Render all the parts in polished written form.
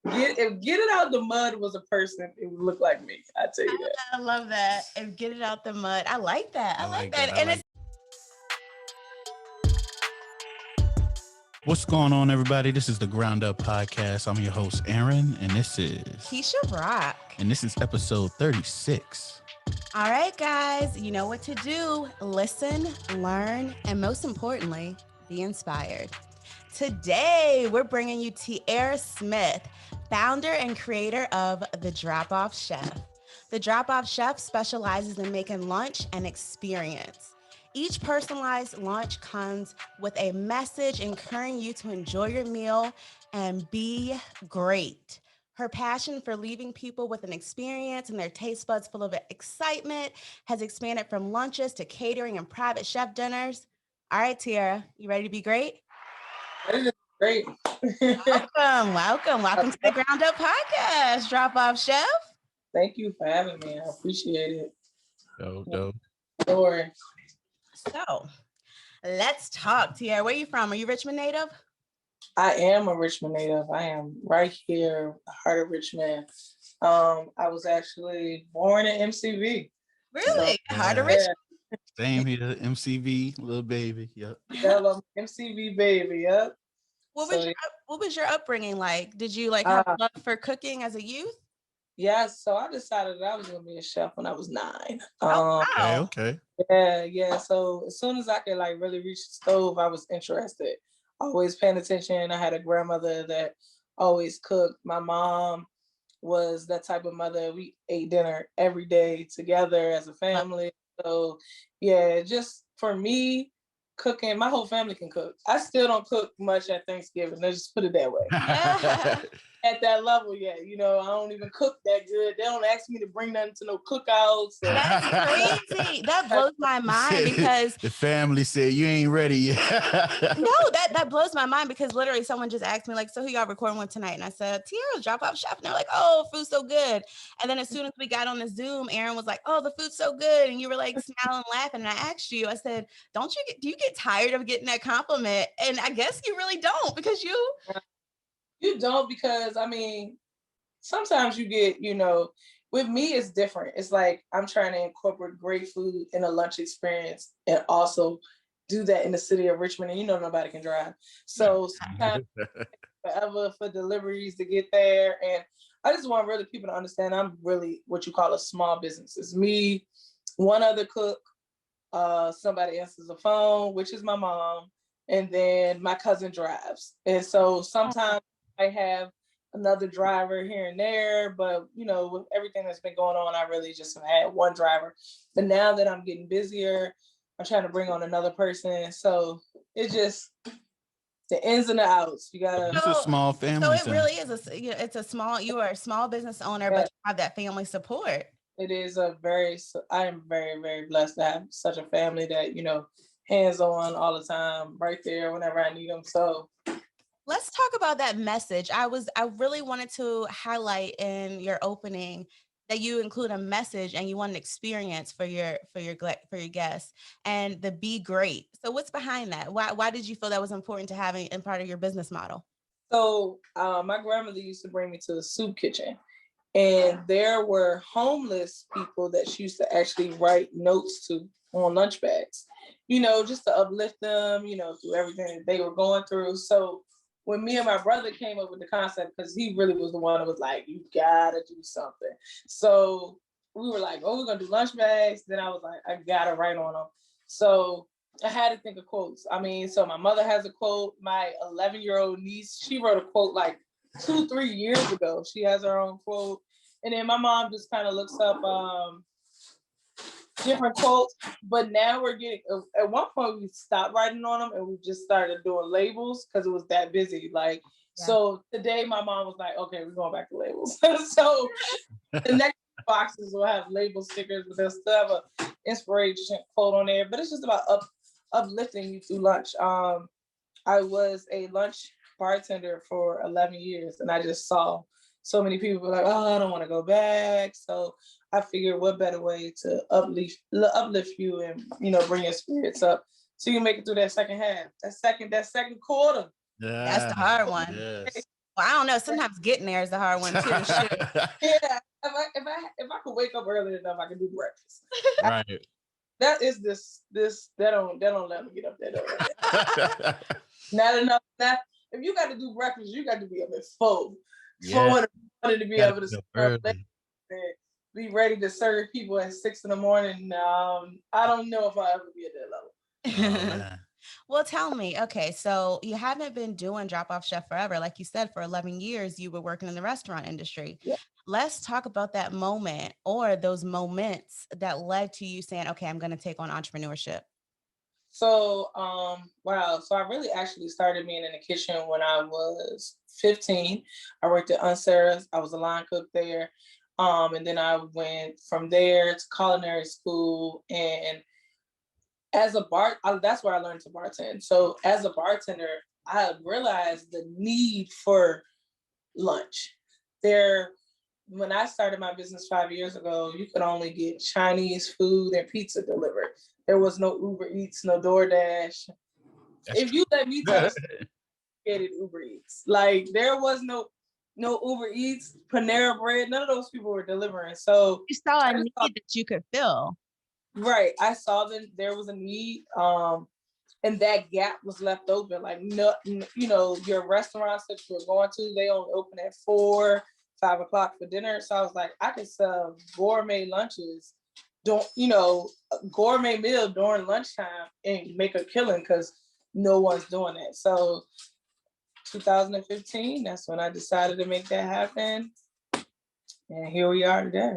Get it out the mud was a person, it would look like me. I tell you that. I love that. And get it out the mud. I like that. I like that. And it's What's going on, everybody? This is the Ground Up Podcast. I'm your host, Aaron, and this is Keisha Rock. And this is episode 36. All right, guys, you know what to do. Listen, learn, and most importantly, be inspired. Today, we're bringing you Tiara Smith, founder and creator of The Drop-Off Chef. The Drop-Off Chef specializes in making lunch an experience. Each personalized lunch comes with a message encouraging you to enjoy your meal and be great. Her passion for leaving people with an experience and their taste buds full of excitement has expanded from lunches to catering and private chef dinners. All right, Tiara, you ready to be great? Great. Welcome to the Ground Up Podcast, Drop-Off Chef. Thank you for having me. I appreciate it. Dope. Sure. So, let's talk, Tiara. Where are you from? Are you Richmond native? I am a Richmond native. I am right here, the heart of Richmond. I was actually born in MCV. Really? Heart of Richmond? Same here, MCV, little baby. Yep. MCV baby, yep. What was your upbringing like? Did you have a love for cooking as a youth? Yeah, so I decided that I was going to be a chef when I was 9. Wow. Okay. Yeah. So as soon as I could really reach the stove, I was interested. Always paying attention. I had a grandmother that always cooked. My mom was that type of mother. We ate dinner every day together as a family. So yeah, just for me, cooking, my whole family can cook. I still don't cook much at Thanksgiving. Let's just put it that way. At that level yet. I don't even cook that good. They don't ask me to bring nothing to no cookouts. That's crazy. That blows my mind because the family said you ain't ready yet. No, that blows my mind because literally someone just asked me so who y'all recording with tonight? And I said, Tiara, Drop-Off Chef. And they're like, oh, food's so good. And then as soon as we got on the Zoom, Aaron was like, oh, the food's so good. And you were smiling and laughing. And I asked you, I said, do you get tired of getting that compliment? And I guess you really don't because You don't because, sometimes you get, with me, it's different. It's like I'm trying to incorporate great food in a lunch experience and also do that in the city of Richmond. And nobody can drive. So sometimes forever for deliveries to get there. And I just want really people to understand I'm really what you call a small business. It's me, one other cook, somebody answers the phone, which is my mom, and then my cousin drives. And so sometimes I have another driver here and there, but with everything that's been going on, I really just have had one driver. But now that I'm getting busier, I'm trying to bring on another person. So it's just the ins and the outs. You gotta. It's a small family. So it really is you are a small business owner, but you have that family support. It is I am very, very blessed to have such a family that, hands on all the time, right there whenever I need them. So let's talk about that message. I really wanted to highlight in your opening that you include a message and you want an experience for your guests and the be great. So what's behind that? Why did you feel that was important to have in part of your business model? So my grandmother used to bring me to the soup kitchen, and there were homeless people that she used to actually write notes to on lunch bags, just to uplift them, through everything that they were going through. So when me and my brother came up with the concept, because he really was the one that was like, you gotta do something. So we were like, oh, we're gonna do lunch bags. Then I was like, I gotta write on them. So I had to think of quotes. So my mother has a quote. My 11-year-old niece, she wrote a quote 2-3 years ago. She has her own quote. And then my mom just kind of looks up different quotes. But now we're getting, at one point we stopped writing on them and we just started doing labels because it was that busy. So today my mom was like, okay, we're going back to labels. So the next boxes will have label stickers, but they'll still have a inspiration quote on there. But it's just about uplifting you through lunch. I was a lunch bartender for 11 years and I just saw so many people like, oh, I don't want to go back. So I figured what better way to uplift you and, bring your spirits up so you can make it through that second half, that second quarter. Yeah. That's the hard one. Yes. Well, I don't know. Sometimes getting there is the hard one too. Shoot. Yeah, if I could wake up early enough, I can do breakfast. Right. That is this that don't let me get up that early. Not enough. Not if you got to do breakfast, you got to be up at 4 Yeah. in the morning to be Gotta able to get up serve early. and be ready to serve people at 6 in the morning. I don't know if I'll ever be at that level. Oh, man. Well, tell me, okay, so you haven't been doing drop-off chef forever. Like you said, for 11 years, you were working in the restaurant industry. Yeah. Let's talk about that moment or those moments that led to you saying, okay, I'm going to take on entrepreneurship. So, wow. So I really actually started being in the kitchen when I was 15. I worked at Sarah's. I was a line cook there. And then I went from there to culinary school. And as a that's where I learned to bartend. So as a bartender, I realized the need for lunch. When I started my business 5 years ago, you could only get Chinese food and pizza delivered. There was no Uber Eats, no DoorDash. If you let me tell you, created Uber Eats. Like there was no Uber Eats, Panera Bread. None of those people were delivering. So You saw a need that you could fill. right, I saw that there was a need, and that gap was left open. Like no, your restaurants that you were going to, they only open at 4, 5 o'clock for dinner. So I was like, I could sell gourmet lunches, a gourmet meal during lunchtime and make a killing because no one's doing that. So 2015, that's when I decided to make that happen. And here we are today.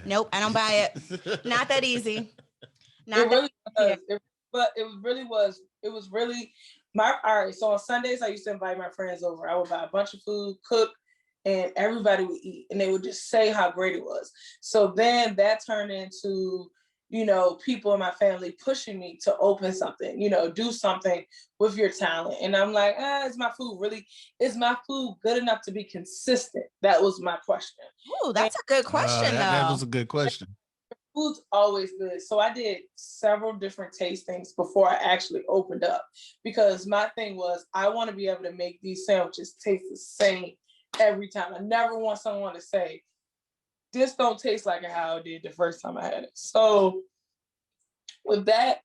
Nope, I don't buy it. Not that easy. It really was. It was really all right. So on Sundays, I used to invite my friends over. I would buy a bunch of food, cook, and everybody would eat. And they would just say how great it was. So then that turned into, people in my family pushing me to open something, do something with your talent. And I'm like, is my food good enough to be consistent? That was my question. Oh, that's a good question, though. That was a good question. Food's always good. So I did several different tastings before I actually opened up, because my thing was I want to be able to make these sandwiches taste the same every time. I never want someone to say, this don't taste like how it did the first time I had it. So with that,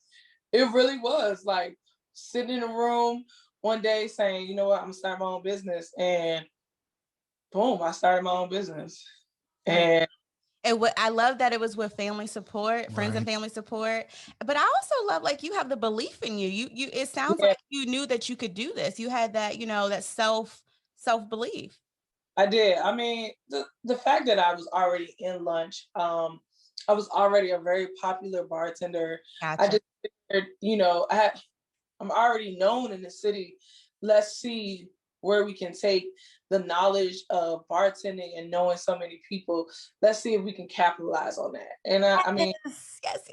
it really was like sitting in a room one day saying, you know what, I'm gonna start my own business. And boom, I started my own business. And I love that it was with family support, friends and family support. But I also love, like, you have the belief in you. It sounds like you knew that you could do this. You had that, that self belief. I did. I mean, the fact that I was already in lunch, I was already a very popular bartender. Gotcha. I just figured, I'm already known in the city. Let's see where we can take the knowledge of bartending and knowing so many people. Let's see if we can capitalize on that. And I mean, yes.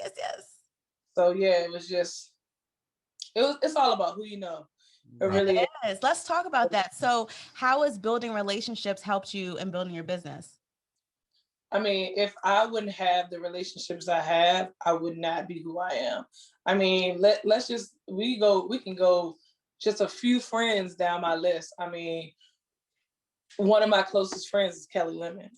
So yeah, it was just, it's all about who you know. It really is. Let's talk about that. So how has building relationships helped you in building your business? I mean, if I wouldn't have the relationships I have, I would not be who I am. I mean, we can go just a few friends down my list. I mean, one of my closest friends is Kelly Lemon.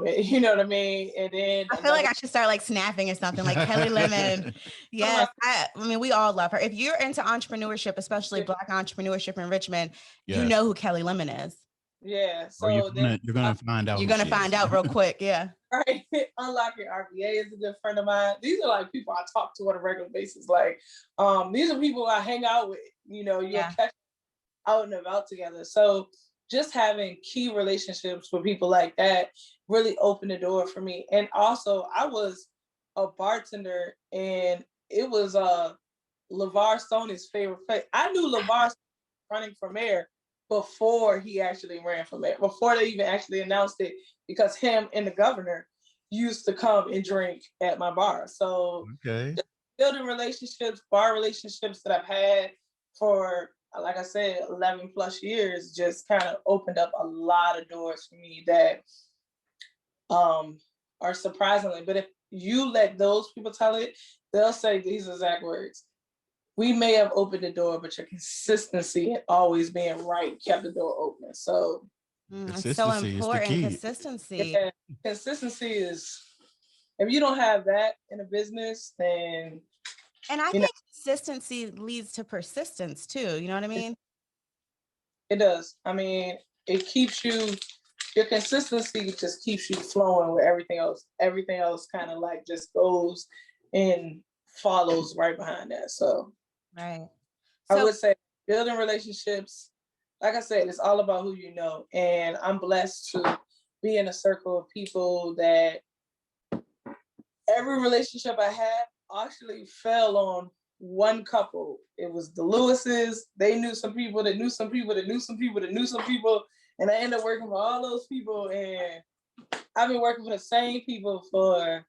You know what I mean? And then I feel like I should start like snapping or something, like Kelly Lemon. Yes. I mean, we all love her. If you're into entrepreneurship, especially Black entrepreneurship in Richmond, you know who Kelly Lemon is. Yeah. So you're gonna find out. You're gonna find out real quick. Yeah. Right. Unlocking RBA is a good friend of mine. These are like people I talk to on a regular basis. Like, these are people I hang out with. You'll catch out and about together. So just having key relationships with people like that really opened the door for me. And also, I was a bartender, and it was LeVar Stoney's favorite place. I knew LeVar running for mayor before he actually ran for mayor, before they even actually announced it, because him and the governor used to come and drink at my bar. So building relationships, bar relationships that I've had for, like I said, 11 plus years, just kind of opened up a lot of doors for me that are surprisingly, but if you let those people tell it, they'll say these exact words. we may have opened the door, but your consistency and always being right kept the door open. So it's so Consistency is the important. key. Consistency. yeah, consistency is, if you don't have that in a business, then And I you know think consistency leads to persistence too. You know what I mean? it does. I mean, it keeps you, your consistency just keeps you flowing with everything else. Everything else kind of like just goes and follows right behind that. So Right. I So would say building relationships, like I said, it's all about who you know. And I'm blessed to be in a circle of people that every relationship I had actually fell on one couple. It was the Lewises. They knew some people that knew some people that knew some people that knew some people. And I ended up working for all those people. And I've been working for the same people for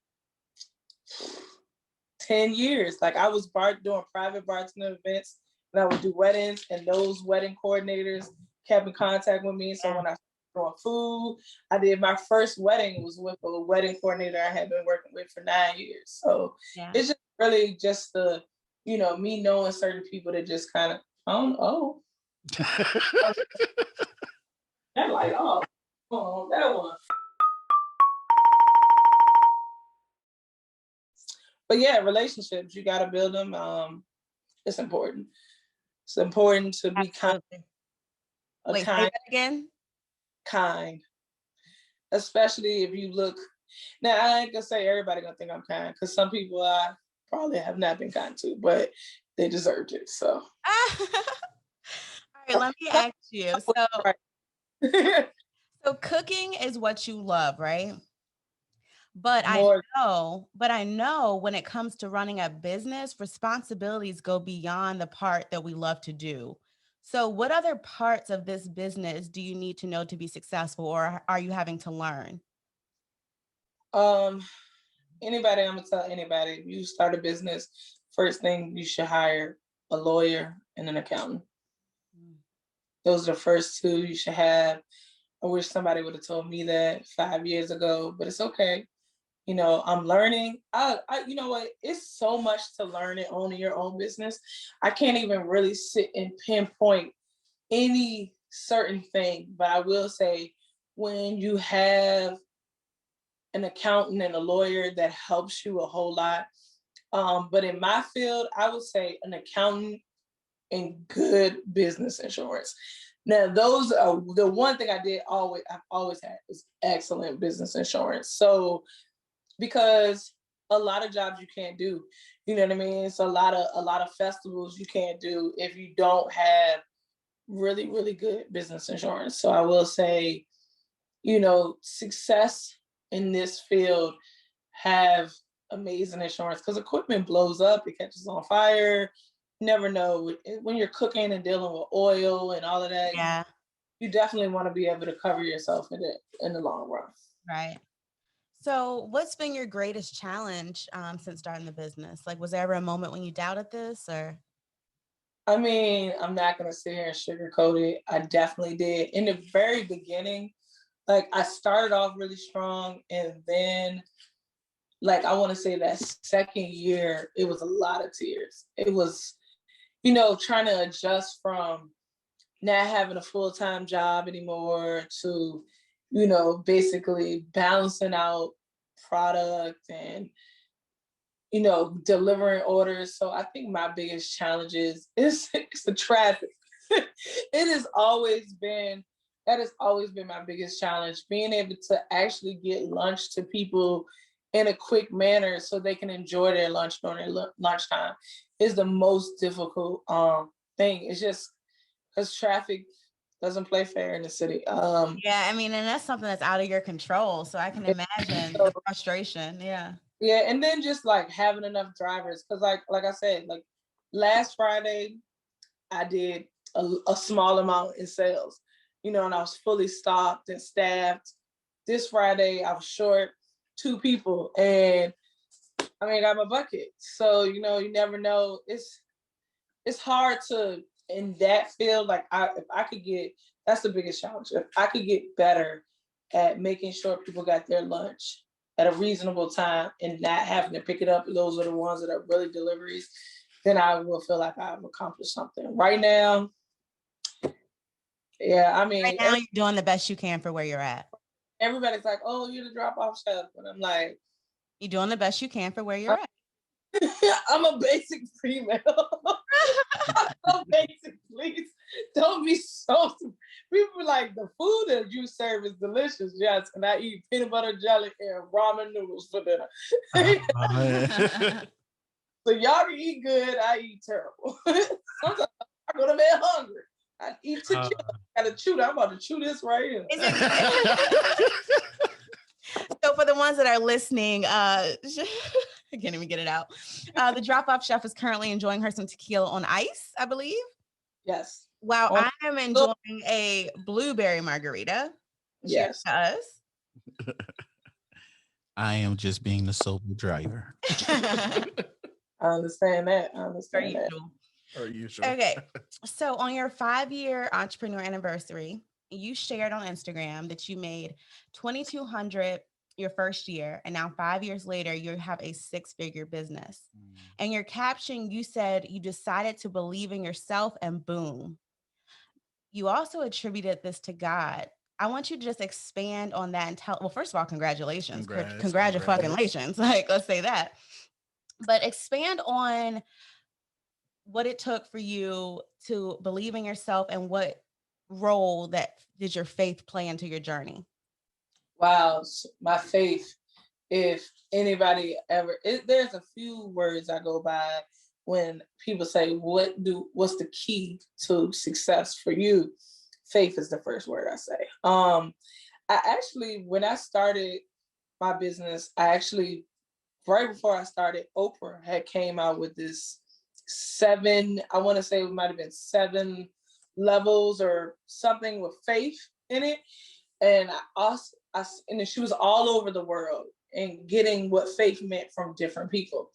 10 years. Like I was doing private bartender events and I would do weddings, and those wedding coordinators kept in contact with me. So when I started doing food, I did my first wedding was with a wedding coordinator I had been working with for 9 years. So it's just really just the, me knowing certain people that just kind of, oh, that light off. Oh, that one. But yeah, relationships, you got to build them. It's important. It's important to be kind. Wait, say that again. Kind, especially if you look. Now, I ain't gonna say everybody gonna think I'm kind, because some people I probably have not been kind to, but they deserved it. So, All right, let me ask you. So cooking is what you love, right? But I know when it comes to running a business, responsibilities go beyond the part that we love to do. So what other parts of this business do you need to know to be successful, or are you having to learn? Anybody, I'm gonna tell anybody, if you start a business, first thing you should hire a lawyer and an accountant. Those are the first two you should have. I wish somebody would have told me that 5 years ago, but it's okay. I'm learning. You know what? It's so much to learn and owning your own business. I can't even really sit and pinpoint any certain thing, but I will say when you have an accountant and a lawyer, that helps you a whole lot. But in my field, I would say an accountant and good business insurance. Now, those are the one thing I've always had is excellent business insurance. So, because a lot of jobs you can't do, you know what I mean? So a lot of festivals you can't do if you don't have really, really good business insurance. So I will say, success in this field, have amazing insurance, because equipment blows up, it catches on fire. You never know when you're cooking and dealing with oil and all of that. Yeah. You definitely want to be able to cover yourself in the long run. Right. So what's been your greatest challenge since starting the business? Like, was there ever a moment when you doubted this, or? I mean, I'm not going to sit here and sugarcoat it. I definitely did. In the very beginning, like I started off really strong, and then like I want to say that second year, it was a lot of tears. It was, trying to adjust from not having a full-time job anymore to, basically balancing out product and, delivering orders. So I think my biggest challenge is the traffic. It has always been, that has always been my biggest challenge, being able to actually get lunch to people in a quick manner so they can enjoy their lunch during their lunchtime is the most difficult thing. It's just because traffic doesn't play fair in the city. Yeah, I mean, and that's something that's out of your control. So I can imagine the frustration. Yeah. Yeah, and then just like having enough drivers, because like I said, like last Friday, I did a small amount in sales, and I was fully stocked and staffed. This Friday, I was short 2 people, and I mean, I got my bucket. So you never know. It's hard to, in that field. Like if I could get, that's the biggest challenge. If I could get better at making sure people got their lunch at a reasonable time and not having to pick it up, those are the ones that are really deliveries. then I will feel like I've accomplished something. Right now, yeah, I mean, right now you're doing the best you can for where you're at. Everybody's like, "Oh, you're the drop-off chef," and I'm like, "You're doing the best you can for where you're at." I'm a basic female. I'm so basic, please. Don't be so. People like, the food that you serve is delicious, yes, and I eat peanut butter jelly and ramen noodles for dinner. So y'all can eat good, I eat terrible. Sometimes I go to bed hungry. I eat to chew. I gotta chew. I'm about to chew this right here. So for the ones that are listening, I can't even get it out. The drop-off chef is currently enjoying her some tequila on ice, I believe. Yes. While I am enjoying a blueberry margarita. Yes. Cheers to us. I am just being the sober driver. I understand that. Are you sure? Okay. So on your 5-year entrepreneur anniversary, you shared on Instagram that you made $2,200 your first year, and now 5 years later, you have a 6-figure business. And your caption, you said you decided to believe in yourself, and boom. You also attributed this to God. I want you to just expand on that and tell. Well, first of all, congratulations, congratulations. Like, let's say that. But expand on what it took for you to believe in yourself, and what role that did your faith play into your journey? Wow, my faith. If anybody ever, there's a few words I go by when people say, what's the key to success for you? Faith is the first word I say. I actually, when I started my business, right before I started, Oprah had came out with this 7, I want to say it might have been 7 levels or something with faith in it. And and she was all over the world and getting what faith meant from different people.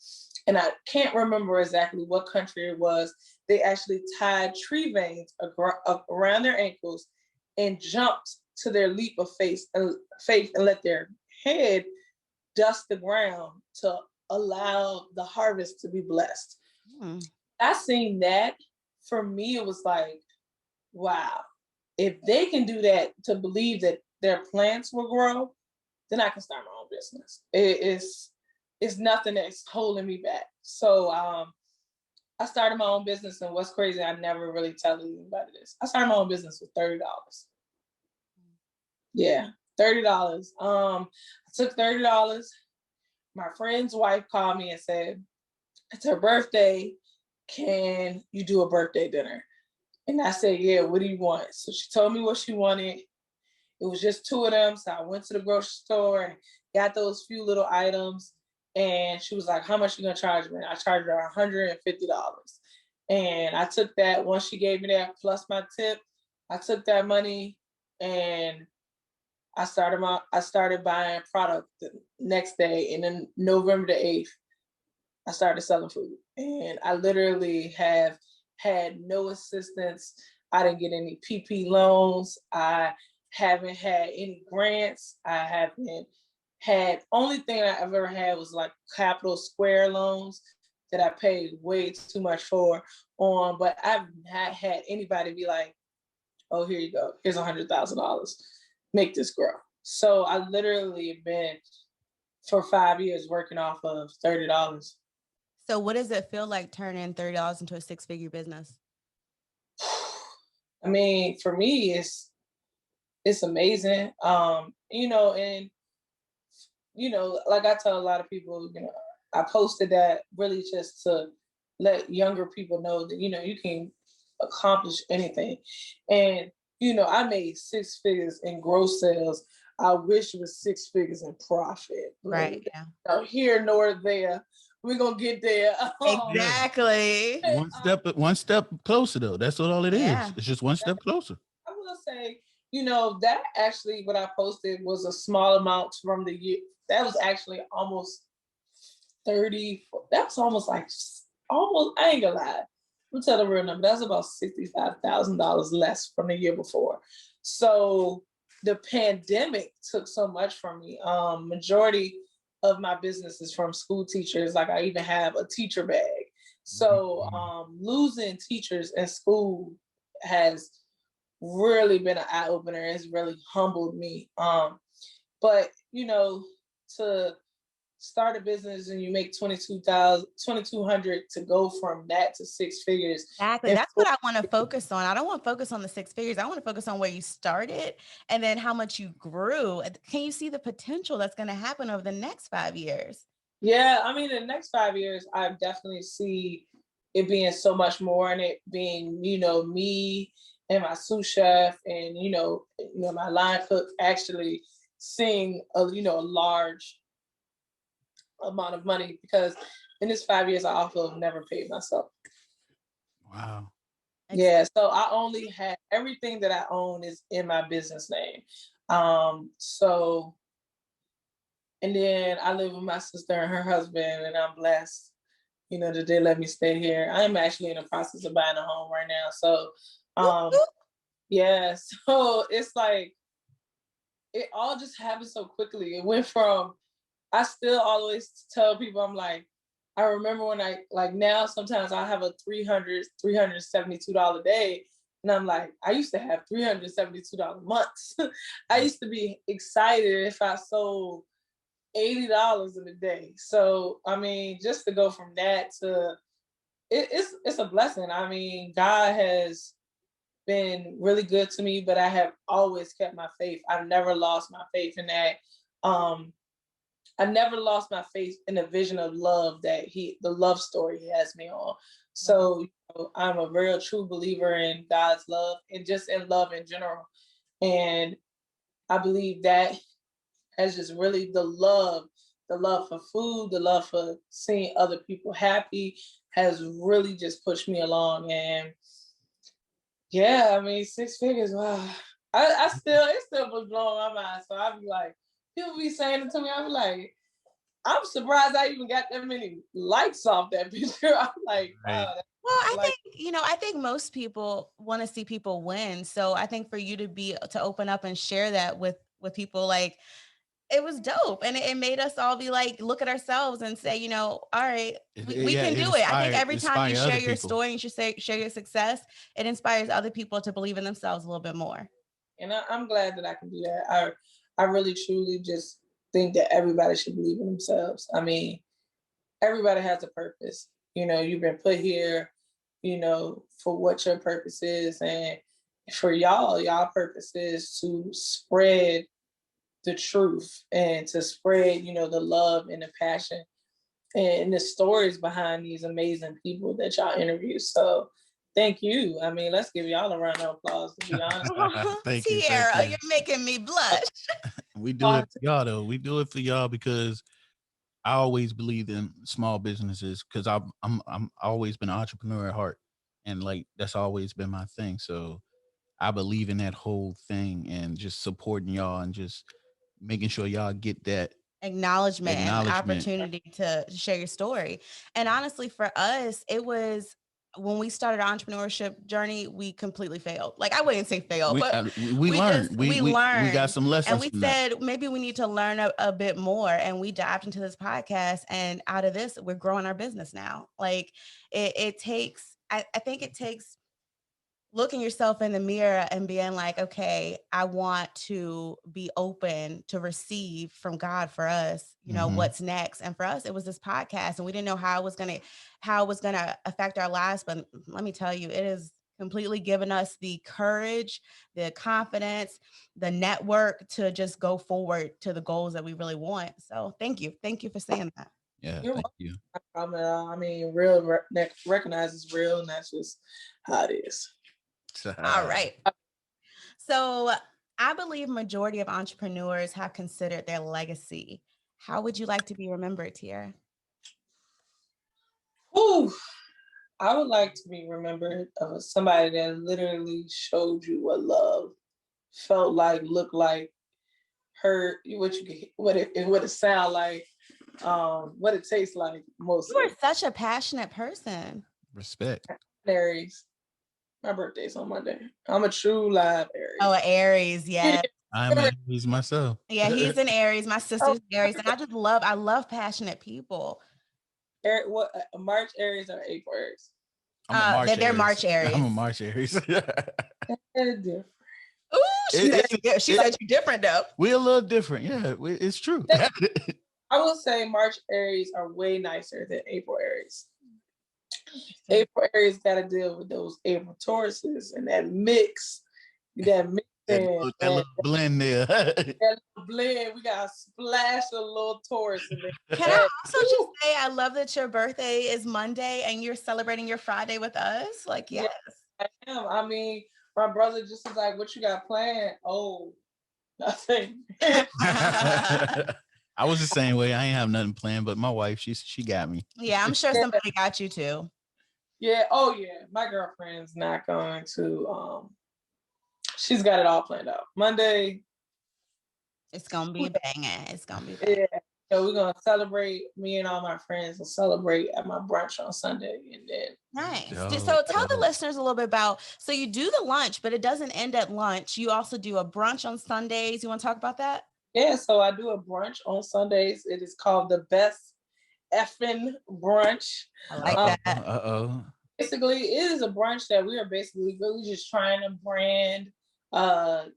And I can't remember exactly what country it was. They actually tied tree veins around their ankles and jumped to their leap of faith and let their head dust the ground to allow the harvest to be blessed. I seen that. For me, it was like, wow, if they can do that to believe that their plants will grow, then I can start my own business. It's nothing that's holding me back. So I started my own business, and what's crazy, I never really tell anybody this. I started my own business with $30. Yeah, $30. I took $30. My friend's wife called me and said, "It's her birthday. Can you do a birthday dinner?" And I said, "Yeah, what do you want?" So she told me what she wanted. It was just 2 of them. So I went to the grocery store and got those few little items. And she was like, "How much you gonna charge me?" And I charged her $150. And I took that, once she gave me that plus my tip, I took that money and I started buying product the next day. And then November the 8th, I started selling food. And I literally have had no assistance. I didn't get any PP loans. I haven't had any grants. I haven't had, only thing I ever had was like Capital Square loans that I paid way too much for but I've not had anybody be like, "Oh, here you go. Here's $100,000. Make this grow." So I literally have been for 5 years working off of $30. So what does it feel like turning $30 into a 6-figure business? I mean, for me, it's amazing. Like I tell a lot of people, I posted that really just to let younger people know that, you can accomplish anything. And, I made 6 figures in gross sales. I wish it was 6 figures in profit. Right. Yeah. Here nor there. We're going to get there. Exactly. One step closer, though. That's what all it is. It's just one step closer. I will say, that actually what I posted was a small amount from the year. That was actually almost 30. That was almost, I ain't gonna lie. I'm tell the real number. That's about $65,000 less from the year before. So the pandemic took so much from me. Majority of my business is from school teachers. Like I even have a teacher bag So losing teachers in school has really been an eye opener. It's really humbled me. But to start a business and you make 2200 to go from that to six figures. Exactly. That's what I want to focus on. I don't want to focus on the six figures. I want to focus on where you started and then how much you grew. Can you see the potential that's going to happen over the next 5 years? Yeah, I mean, in the next 5 years, I definitely see it being so much more, and it being, me and my sous chef and my line cook actually seeing a large amount of money, because in this 5 years I also have never paid myself. Wow. Yeah, so I only had everything that I own is in my business name. So, and then I live with my sister and her husband, and I'm blessed, that they let me stay here. I'm actually in the process of buying a home right now. So, yeah, so it's like, it all just happened so quickly. It went from, I still always tell people, I'm like, I remember when now sometimes I have a $372 day. And I'm like, I used to have $372 months. I used to be excited if I sold $80 in a day. So, I mean, just to go from that to, it's a blessing. I mean, God has been really good to me, but I have always kept my faith. I've never lost my faith in that. I never lost my faith in the vision of love the love story he has me on. So I'm a real true believer in God's love and just in love in general. And I believe that has just really the love for food, the love for seeing other people happy has really just pushed me along. And yeah, I mean, six figures, wow. It still was blowing my mind. So I'd be like, people be saying it to me, I'd be like, I'm surprised I even got that many likes off that picture. I'm like, wow. Well, I think most people want to see people win. So I think for you to open up and share that with people, like, it was dope. And it made us all be like, look at ourselves and say, all right, we can do it. I think every time you share your story and you share your success, it inspires other people to believe in themselves a little bit more. And I'm glad that I can do that. I really, truly just think that everybody should believe in themselves. I mean, everybody has a purpose. You've been put here, for what your purpose is. And for y'all purpose is to spread the truth and to spread, the love and the passion and the stories behind these amazing people that y'all interview. So thank you. I mean, let's give y'all a round of applause, to be honest. Thank Tiara, you. You're making me blush. We do it for y'all, though. We do it for y'all because I always believed in small businesses because I'm always been an entrepreneur at heart, and like that's always been my thing. So I believe in that whole thing and just supporting y'all and just making sure y'all get that acknowledgement and opportunity to share your story. And honestly, for us, it was when we started our entrepreneurship journey, we completely failed. Like, I wouldn't say fail, but we learned. We learned. We got some lessons. And we said, maybe we need to learn a bit more. And we dived into this podcast. And out of this, we're growing our business now. Like, it takes, I think it takes looking yourself in the mirror and being like, okay, I want to be open to receive from God for us, what's next. And for us, it was this podcast, and we didn't know how it was going to affect our lives. But let me tell you, it has completely given us the courage, the confidence, the network to just go forward to the goals that we really want. So thank you. Thank you for saying that. Yeah, thank you. I mean, real recognizes real, and that's just how it is. All right. So I believe majority of entrepreneurs have considered their legacy. How would you like to be remembered, Tiara? Ooh, I would like to be remembered as somebody that literally showed you what love felt like, looked like, heard what it sound like, what it tastes like. Mostly. You are such a passionate person. Respect. Aries. My birthday's on Monday. I'm a true live Aries. Oh, Aries, yeah. I'm an Aries myself. Yeah, he's an Aries. My sister's Aries. And I love passionate people. What March Aries or April Aries? I'm a March they're Aries. March Aries. I'm a March Aries. They're different. Ooh, she said you're different though. We're a little different. Yeah, it's true. I will say March Aries are way nicer than April Aries. April Aries got to deal with those April Tauruses and that mix, that little blend there. that little blend. We got a splash of little Taurus in there. Can I also just say I love that your birthday is Monday and you're celebrating your Friday with us? Like, yes. Yeah, I am. I mean, my brother just was like, "What you got planned?" Oh, nothing. I was the same way. I ain't have nothing planned, but my wife, she got me. Yeah, I'm sure somebody got you too. Yeah. Oh, yeah. My girlfriend's not going to. She's got it all planned out. Monday. It's gonna be banging. It's gonna be banging. Yeah. So we're gonna celebrate. Me and all my friends will celebrate at my brunch on Sunday, and then nice. So tell the listeners a little bit about. So you do the lunch, but it doesn't end at lunch. You also do a brunch on Sundays. You want to talk about that? Yeah. So I do a brunch on Sundays. It is called the Best Effing Brunch. I like that. Basically, it is a brunch that we are basically really just trying to brand, an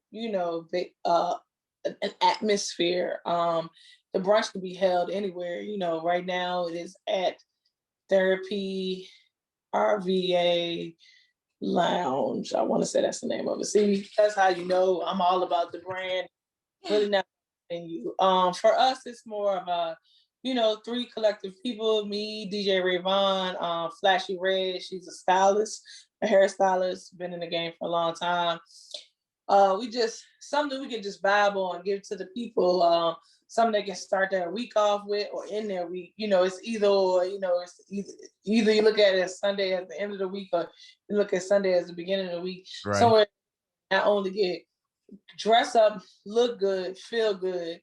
atmosphere. The brunch can be held anywhere. Right now it is at Therapy RVA Lounge. I want to say that's the name of it. See, that's how you know I'm all about the brand. Really not venue. For us, it's more of a, three collective people, me, DJ Rayvon, Flashy Red, she's a stylist, a hairstylist, been in the game for a long time. We just, something we can just vibe on, give to the people, something they can start their week off with or in their week. It's either or, it's either you look at it as Sunday at the end of the week or you look at Sunday as the beginning of the week. Right. Somewhere not only get dress up, look good, feel good,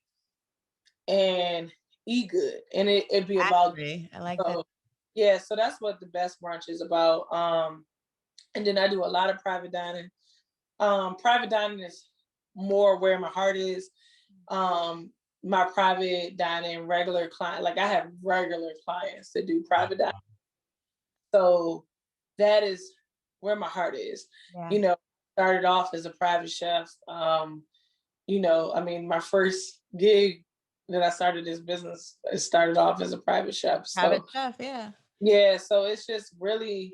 and eat good. And it'd be about, I like that. Yeah, so that's what the Best Brunch is about. And then I do a lot of private dining. Private dining is more where my heart is. My private dining, regular client, like I have regular clients that do private dining. So that is where my heart is. Yeah. Started off as a private chef. My first gig that I started this business, it started off as a private chef. Private chef, yeah. Yeah, so it's just really,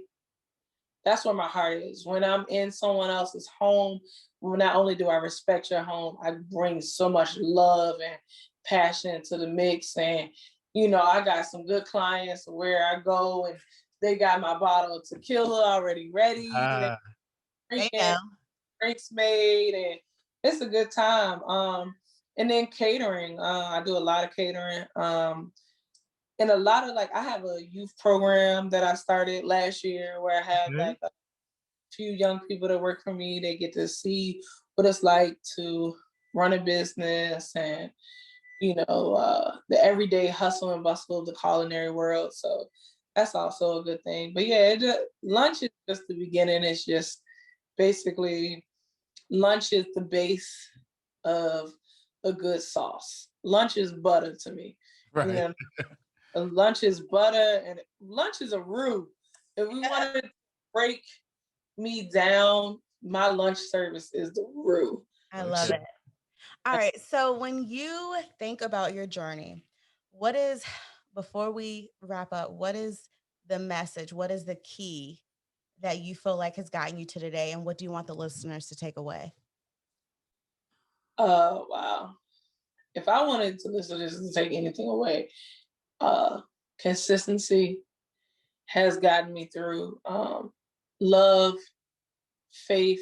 that's where my heart is. When I'm in someone else's home, not only do I respect your home, I bring so much love and passion to the mix. And, I got some good clients where I go and they got my bottle of tequila already ready. Drinks made, and it's a good time. And then catering, I do a lot of catering. And a lot of I have a youth program that I started last year where I have a few young people that work for me. They get to see what it's like to run a business and, the everyday hustle and bustle of the culinary world. So that's also a good thing. But yeah, lunch is just the beginning. It's just basically lunch is the base of a good sauce. Lunch is butter to me. Right. Lunch is butter and lunch is a roux. If we want to break me down, my lunch service is the roux. I love it. All right. So when you think about your journey, before we wrap up, what is the message? What is the key that you feel like has gotten you to today? And what do you want the listeners to take away? Wow. If I wanted to listen to this and take anything away, consistency has gotten me through. Love, faith,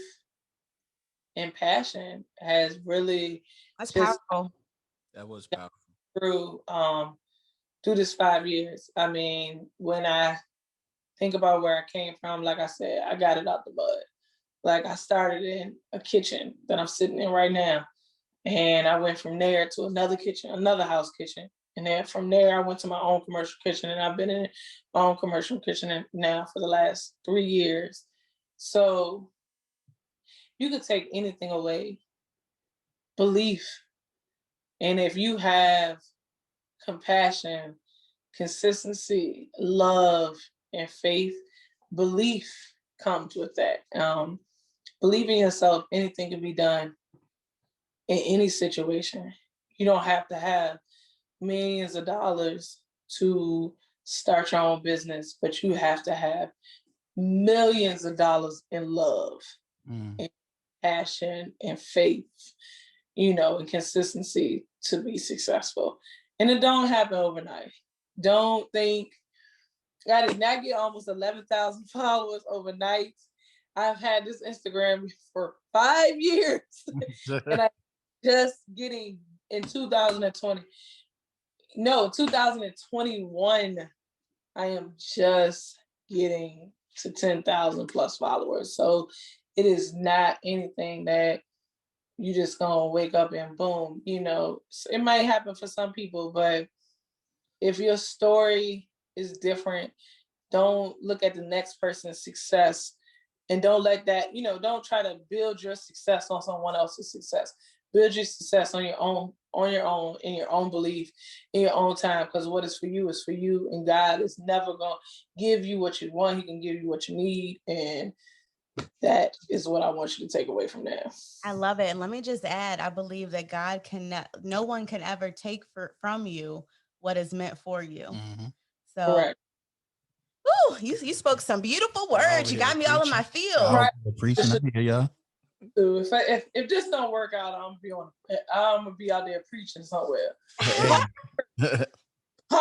and passion has really That's powerful. That was powerful. Through this 5 years. I mean, when I think about where I came from, like I said, I got it out the mud. I started in a kitchen that I'm sitting in right now. And I went from there to another kitchen, another house kitchen. And then from there, I went to my own commercial kitchen, and I've been in my own commercial kitchen now for the last 3 years. So you could take anything away, belief. And if you have compassion, consistency, love, and faith, belief comes with that. Believe in yourself, anything can be done in any situation. You don't have to have millions of dollars to start your own business, but you have to have millions of dollars in love and passion and faith, and consistency to be successful. And it don't happen overnight. Don't think I did not get almost 11,000 followers overnight. I've had this Instagram for 5 years and I just getting in 2021, I am just getting to 10,000 plus followers. So it is not anything that you just gonna wake up and boom, it might happen for some people, but if your story is different, don't look at the next person's success and don't let that, don't try to build your success on someone else's success. Build your success on your own, in your own belief, in your own time, because what is for you is for you, and God is never gonna give you what you want. He can give you what you need, and that is what I want you to take away from that. I love it. And let me just add, I believe that no one can ever take from you what is meant for you. So correct. Ooh, you spoke some beautiful words. You got me all in my field. Right. Preaching here, y'all. If this don't work out, I'm gonna be out there preaching somewhere. Pop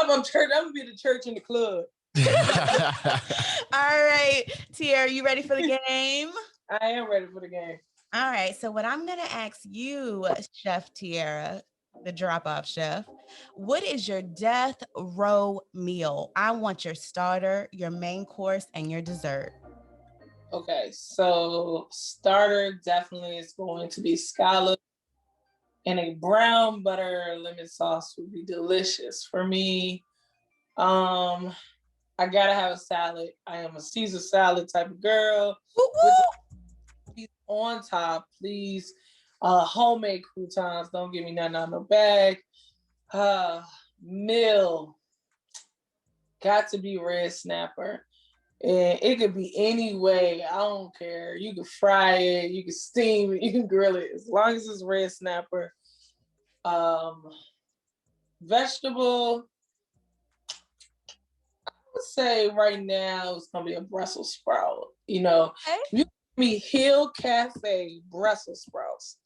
up church. I'm gonna be the church in the club. All right, Tiara, you ready for the game? I am ready for the game. All right. So what I'm gonna ask you, Chef Tiara, the drop-off chef, what is your death row meal? I want your starter, your main course, and your dessert. Okay, so starter definitely is going to be scallops, and a brown butter lemon sauce would be delicious for me. I gotta have a salad. I am a Caesar salad type of girl. With on top, please. Homemade croutons. Don't give me nothing out of no bag. Meal. Got to be red snapper. And it could be any way. I don't care. You can fry it, you can steam it, you can grill it, as long as it's red snapper. Vegetable, I would say right now it's gonna be a Brussels sprout. You give me Hill Cafe Brussels sprouts.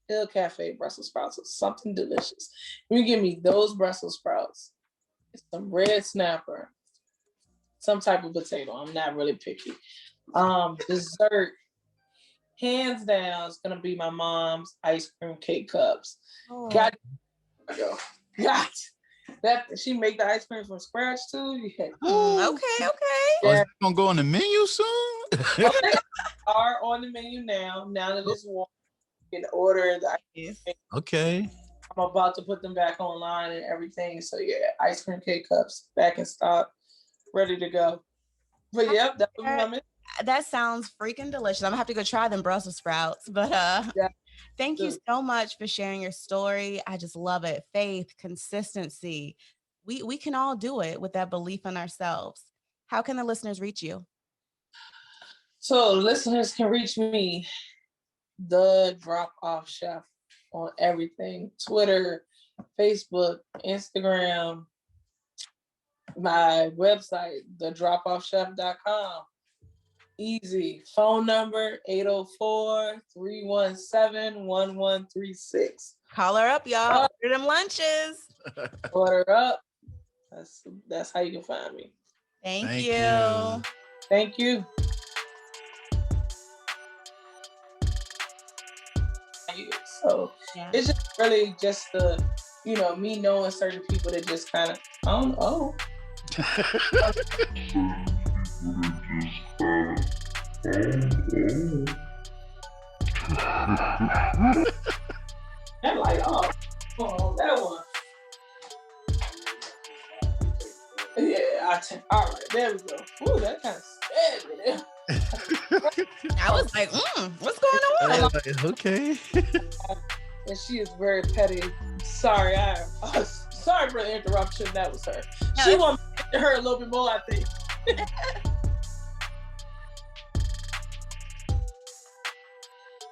Hill Cafe Brussels sprouts is something delicious. You give me those Brussels sprouts, some red snapper, some type of potato. I'm not really picky. Dessert, hands down, is gonna be my mom's ice cream cake cups. Oh. Got that. She make the ice cream from scratch too. Yeah. Okay. Yeah. Is it gonna go on the menu soon? Okay. Are on the menu now. Now that it's warm, you can order the ice cream. Okay. I'm about to put them back online and everything. So yeah, ice cream cake cups back in stock, ready to go. But yep, that would be my menu. That sounds freaking delicious. I'm gonna have to go try them Brussels sprouts. But yeah. Thank you so much for sharing your story. I just love it. Faith, consistency. We can all do it with that belief in ourselves. How can the listeners reach you? So listeners can reach me, the Drop-Off Chef, on everything: Twitter, Facebook, Instagram, my website, thedropoffchef.com. Easy. Phone number 804-317-1136. Call her up, y'all. Order them lunches. Order up. That's how you can find me. Thank you. Thank you. So it's just really just the, me knowing certain people that just kind of, that light off. Oh, that one. Yeah, all right, there we go. Ooh, that kind of stabbed me there. I was like, what's going on? Okay. And she is very petty. Sorry, I Sorry for the interruption. That was her. No, She wanted to her a little bit more, I think.